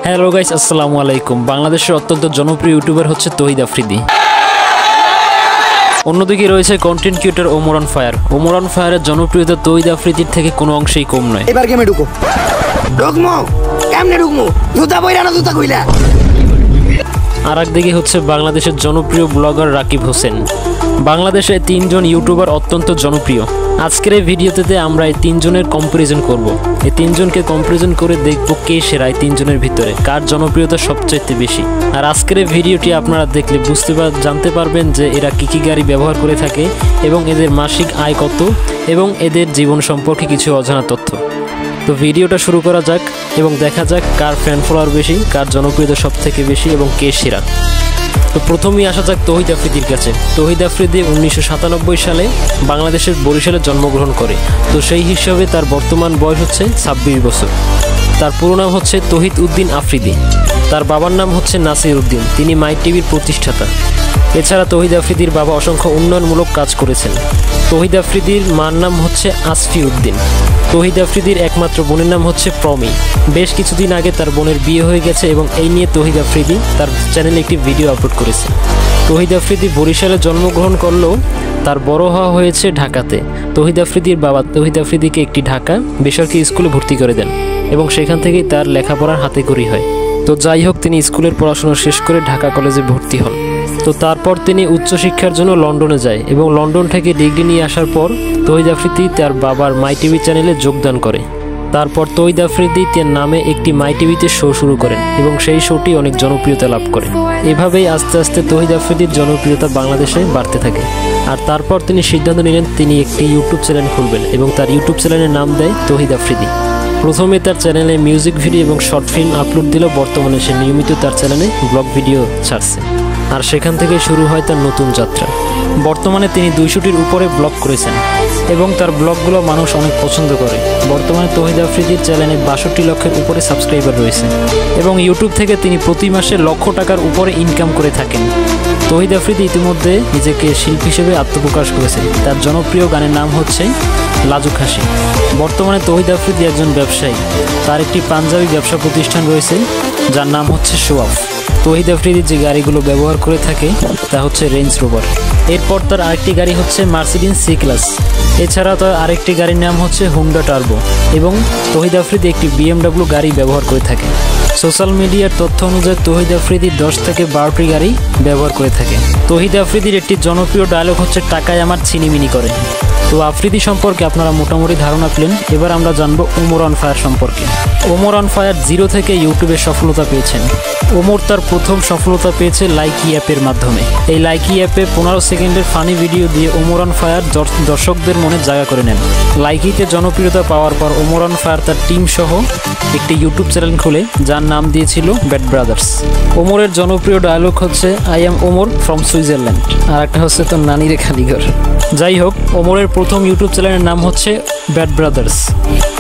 Hello guys, আসসালামু আলাইকুম। বাংলাদেশের অত্যন্ত জনপ্রিয় ইউটিউবার হচ্ছে তৌহিদ আফ্রিদি। অন্যদিকে রয়েছে content creator Omar on fire. Omar on ফায়ারের জনপ্রিয়তা তৌহিদ আফ্রিদির থেকে কোনো অংশেই কম নয়। এবার গেমে ঢুকো। ঢুকমো কেমনে ঢুকমো? জুতা বইরা না জুতা কইলা। আর একদিকে হচ্ছে বাংলাদেশের জনপ্রিয় ব্লগার রাকিব হোসেন। বাংলাদেশে তিনজন ইউটিউবার অত্যন্ত জনপ্রিয়। আজকের এই ভিডিওতে আমরা এই তিনজনের কম্পারিজন করব। এই তিনজনকে কম্পারিজন করে দেখব কে সেরা এই তিনজনের ভিতরে, কার জনপ্রিয়তা সবচাইতে বেশি। আর আজকের এই ভিডিওটি আপনারা দেখলে জানতে পারবেন যে এরা কী গাড়ি ব্যবহার করে থাকে এবং এদের মাসিক আয় কত এবং এদের জীবন সম্পর্কে কিছু অজানা তথ্য। তো ভিডিওটা শুরু করা যাক এবং দেখা যাক কার ফ্যান ফলোয়ার বেশি, কার জনপ্রিয়তা সব থেকে বেশি এবং কে সেরা। তো প্রথমেই আসা যাক তৌহিদ আফ্রিদির কাছে। তৌহিদ আফ্রিদি 1997 সালে বাংলাদেশের বরিশালে জন্মগ্রহণ করে। তো সেই হিসাবে তার বর্তমান বয়স হচ্ছে 26 বছর। তার পুরো নাম হচ্ছে তৌহিদ উদ্দিন আফ্রিদি। তার বাবার নাম হচ্ছে নাসির উদ্দিন, তিনি মাই টিভির প্রতিষ্ঠাতা। এছাড়া তৌহিদ আফ্রিদির বাবা অসংখ্য উন্নয়নমূলক কাজ করেছেন। তৌহিদ আফ্রিদির মার নাম হচ্ছে আসফি উদ্দিন। তৌহিদ আফ্রিদির একমাত্র বোনের নাম হচ্ছে প্রমি। বেশ কিছুদিন আগে তার বোনের বিয়ে হয়ে গেছে এবং এই নিয়ে তৌহিদ আফ্রিদি তার চ্যানেলে একটি ভিডিও আপলোড করেছে। তৌহিদ আফ্রিদি বরিশালে জন্মগ্রহণ করলেও তার বড় হওয়া হয়েছে ঢাকাতে। তৌহিদ আফ্রিদির বাবা তৌহিদ আফ্রিদিকে একটি ঢাকা বেসরকারি স্কুলে ভর্তি করে দেন এবং সেখান থেকেই তার লেখাপড়ার হাতেখড়ি হয়। তো যাই হোক, তিনি স্কুলের পড়াশোনা শেষ করে ঢাকা কলেজে ভর্তি হন। তো তারপর তিনি উচ্চশিক্ষার জন্য লন্ডনে যায় এবং লন্ডন থেকে ডিগ্রি নিয়ে আসার পর তৌহিদ আফ্রিদি তার বাবার মাই টিভি চ্যানেলে যোগদান করে। তারপর তৌহিদ আফ্রিদি তার নামে একটি মাই টিভিতে শো শুরু করেন এবং সেই শোটি অনেক জনপ্রিয়তা লাভ করে। এভাবেই আস্তে আস্তে তৌহিদ আফ্রিদির জনপ্রিয়তা বাংলাদেশে বাড়তে থাকে। আর তারপর তিনি সিদ্ধান্ত নিলেন তিনি একটি ইউটিউব চ্যানেল খুলবেন এবং তার ইউটিউব চ্যানেলের নাম দেয় তৌহিদ আফ্রিদি। প্রথমে তার চ্যানেলে মিউজিক ভিডিও এবং শর্ট ফিল্ম আপলোড দিলেও বর্তমানে সে নিয়মিত তার চ্যানেলে ব্লগ ভিডিও ছাড়ছে। আর সেখান থেকে শুরু হয় তার নতুন যাত্রা। বর্তমানে তিনি 200টির উপরে ব্লগ করেছেন এবং তার ব্লগগুলো মানুষ অনেক পছন্দ করে। বর্তমানে তৌহিদ আফ্রিদির চ্যানেলে 62 লক্ষের উপরে সাবস্ক্রাইবার রয়েছে এবং ইউটিউব থেকে তিনি প্রতি মাসে লক্ষ টাকার উপরে ইনকাম করে থাকেন। তৌহিদ আফ্রিদি ইতিমধ্যে নিজেকে শিল্পী হিসেবে আত্মপ্রকাশ করেছেন। তার জনপ্রিয় গানের নাম হচ্ছে লাজুক হাসি। বর্তমানে তৌহিদ আফ্রিদি একজন ব্যবসায়ী। তার একটি পাঞ্জাবি ব্যবসা প্রতিষ্ঠান রয়েছে যার নাম হচ্ছে শো অফ। তৌহিদ আফ্রিদি যে গাড়িগুলো ব্যবহার করে থাকে তা হচ্ছে রেঞ্জ রোভার। এরপর তার আরেকটি গাড়ি হচ্ছে মার্সিডিজ সি ক্লাস। এছাড়া তার আরেকটি গাড়ির নাম হচ্ছে হুন্ডা টার্বো এবং তৌহিদ আফ্রিদি একটি BMW গাড়ি ব্যবহার করে থাকে। সোশ্যাল মিডিয়ার তথ্য অনুযায়ী তৌহিদ আফ্রিদি 10 থেকে 12টি গাড়ি ব্যবহার করে থাকে। তৌহিদ আফ্রিদির একটি জনপ্রিয় ডায়লগ হচ্ছে টাকায় আমার ছিনিমিনি করে। তো আফ্রিদি সম্পর্কে আপনারা মোটামুটি ধারণা পেলেন। এবার আমরা জানবো ওমর অন ফায়ার সম্পর্কে। ওমর অন ফায়ার 0 থেকে ইউটিউবে সফলতা পেয়েছেন। ওমর তার প্রথম সফলতা পেয়েছে লাইকি অ্যাপের মাধ্যমে। এই লাইকি অ্যাপে 15 সেকেন্ডের ফানি ভিডিও দিয়ে ওমর অন ফায়ার দর্শকদের মনে জায়গা করে নেন। লাইকিতে জনপ্রিয়তা পাওয়ার পর ওমর অন ফায়ার তার টিম সহ একটি ইউটিউব চ্যানেল খুলে যার নাম দিয়েছিল ব্যাড ব্রাদার্স। ওমরের জনপ্রিয় ডায়লগ হচ্ছে I am Omar from Switzerland, আর একটা হচ্ছে তোর নানিরে খালিঘর। যাই হোক, ওমরের প্রথম ইউটিউব চ্যানেলের নাম হচ্ছে ব্যাড ব্রাদার্স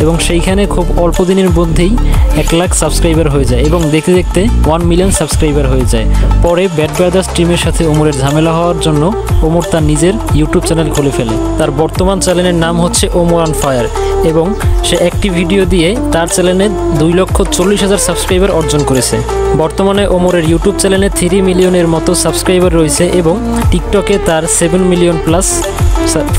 এবং সেইখানে খুব অল্প দিনের মধ্যেই 1 লাখ সাবস্ক্রাইবার হয়ে যায় এবং দেখতে দেখতে 1 মিলিয়ন সাবস্ক্রাইবার হয়ে যায়। পরে ব্যাড ব্রাদার্স টিমের সাথে ওমরের ঝামেলা হওয়ার জন্য ওমর তার নিজের ইউটিউব চ্যানেল খুলে ফেলে। তার বর্তমান চ্যানেলের নাম হচ্ছে ওমর অন ফায়ার এবং সে একটি ভিডিও দিয়ে তার চ্যানেলে 2,40,000 সাবস্ক্রাইবার অর্জন করেছে। বর্তমানে ওমরের ইউটিউব চ্যানেলে 3 মিলিয়নের মতো সাবস্ক্রাইবার রয়েছে এবং টিকটকে তার 7 মিলিয়ন প্লাস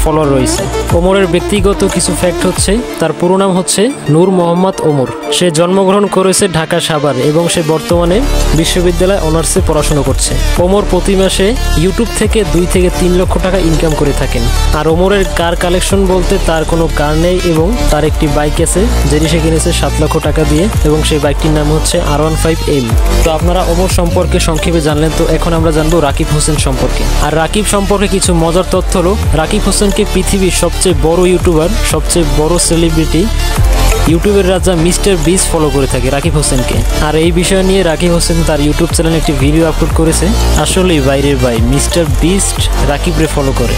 ফলোয়ার রয়েছে। ওমরের ব্যক্তিগত কিছু ফ্যাক্ট হচ্ছে তার পুরো নাম হচ্ছে নূর মোহাম্মদ ওমর। সে জন্মগ্রহণ করেছে ঢাকা সাভার এবং সে বর্তমানে বিশ্ববিদ্যালয় অনার্সে পড়াশোনা করছে। ওমর প্রতি মাসে ইউটিউব থেকে 2 থেকে 3 লক্ষ টাকা ইনকাম করে থাকেন। আর ওমরের কার কালেকশন বলতে তার কোনো কার নেই এবং তার একটি বাইক আছে যেটি সে কিনেছে 7 লক্ষ টাকা দিয়ে এবং সেই বাইকটির নাম হচ্ছে R15M। তো আপনারা ওমর সম্পর্কে সংক্ষেপে জানলেন। তো এখন আমরা জানবো রাকিব হোসেন সম্পর্কে। আর রাকিব সম্পর্কে কিছু মজার তথ্য হলো রাকিব হোসেনকে পৃথিবীর সবচেয়ে বড় ইউটিউবার, সবচেয়ে বড় সেলিব্রিটি, ইউটিউবের রাজা মিস্টার বিস্ট ফলো করে থাকে রাকিব হোসেনকে। আর এই বিষয় নিয়ে রাকিব হোসেন তার ইউটিউব চ্যানেলে একটি ভিডিও আপলোড করেছে। আসলেই বাইরের ভাই, মিস্টার বিস্ট রাকিবরে ফলো করে।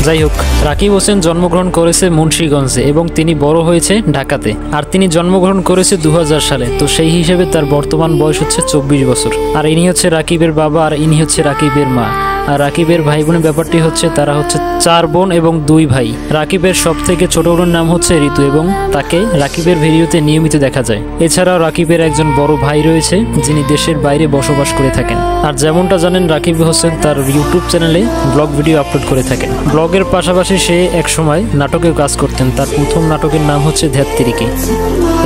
যাই হোক, রাকিব হোসেন জন্মগ্রহণ করেছে মুন্সিগঞ্জে এবং তিনি বড় হয়েছে ঢাকাতে। আর তিনি জন্মগ্রহণ করেছে 2000 সালে। তো সেই হিসেবে তার বর্তমান বয়স হচ্ছে 24 বছর। আর ইনি হচ্ছে রাকিবের বাবা আর ইনি হচ্ছে রাকিবের মা। আর রাকিবের ভাই বোনের ব্যাপারটি হচ্ছে তারা হচ্ছে 4 বোন এবং 2 ভাই। রাকিবের সব থেকে ছোট বোনের নাম হচ্ছে ঋতু এবং তাকে রাকিবের ভিডিওতে নিয়মিত দেখা যায়। এছাড়াও রাকিবের একজন বড় ভাই রয়েছে যিনি দেশের বাইরে বসবাস করে থাকেন। আর যেমনটা জানেন রাকিব হোসেন তার ইউটিউব চ্যানেলে ব্লগ ভিডিও আপলোড করে থাকেন। ব্লগের পাশাপাশি সে একসময় নাটকেও কাজ করতেন। তার প্রথম নাটকের নাম হচ্ছে ধ্যাত্তিরিকে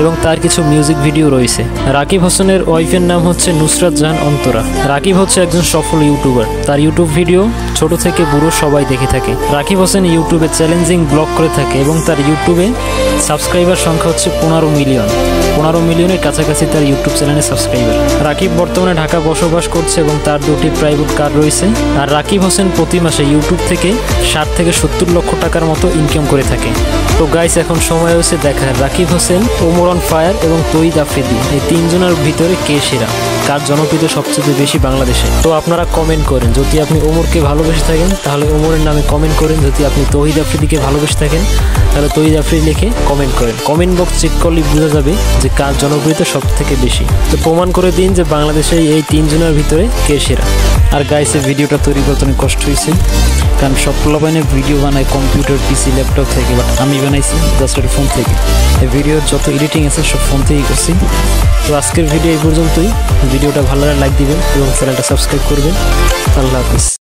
এবং তার কিছু মিউজিক ভিডিও রয়েছে। রাকিব হোসেনের ওয়াইফের নাম হচ্ছে নুসরাত জাহান অন্তরা। রাকিব হচ্ছে একজন সফল ইউটিউবার। তার ইউটিউব ভিডিও ছোট থেকে বুড়ো সবাই দেখে থাকে। রাকিব হোসেন ইউটিউবে চ্যালেঞ্জিং ব্লগ করে থাকে এবং তার ইউটিউবে সাবস্ক্রাইবার সংখ্যা হচ্ছে 15 মিলিয়ন। 15 মিলিয়নের কাছাকাছি তার ইউটিউব চ্যানেলে সাবস্ক্রাইবার। রাকিব বর্তমানে ঢাকা বসবাস করছে এবং তার 2টি প্রাইভেট কার রয়েছে। আর রাকিব হোসেন প্রতি মাসে ইউটিউব থেকে 60 থেকে 70 লক্ষ টাকার মতো ইনকাম করে থাকে। তো গাইস, এখন সময় হয়েছে দেখার রাকিব হোসেন, ওমর অন ফায়ার এবং তৌহিদ আফ্রিদি এই 3 জনের ভিতরে কে সেরা, কার জনপ্রিয়তা সবচেয়ে বেশি বাংলাদেশে। তো আপনারা কমেন্ট করেন। যদি আপনি ওমরকে ভালোবেসে থাকেন তাহলে ওমরের নামে কমেন্ট করেন। যদি আপনি তৌহিদ আফ্রিদিকে ভালোবেসে থাকেন তাহলে তৌহিদ আফ্রিদি লিখে কমেন্ট করেন। কমেন্ট বক্স চেক করলেই বোঝা যাবে যে কার জনপ্রিয়তা সব থেকে বেশি। তো প্রমাণ করে দিন যে বাংলাদেশে এই 3 জনের ভিতরে কে সেরা। আর গাইসে ভিডিওটা তৈরি করতে অনেক কষ্ট হয়েছে, কারণ সব পোলাপাইনের ভিডিও বানায় কম্পিউটার, পিসি, ল্যাপটপ থেকে, বাট আমি বানাইছি জাস্ট একটা ফোন থেকে। এই ভিডিওর যত এডিটিং আছে সব ফোন থেকেই করছি। তো আজকের ভিডিও এই পর্যন্তই। ভিডিওটা ভালো লাগলে লাইক দিবেন এবং চ্যানেলটা সাবস্ক্রাইব করবেন। আল্লাহ হাফিজ।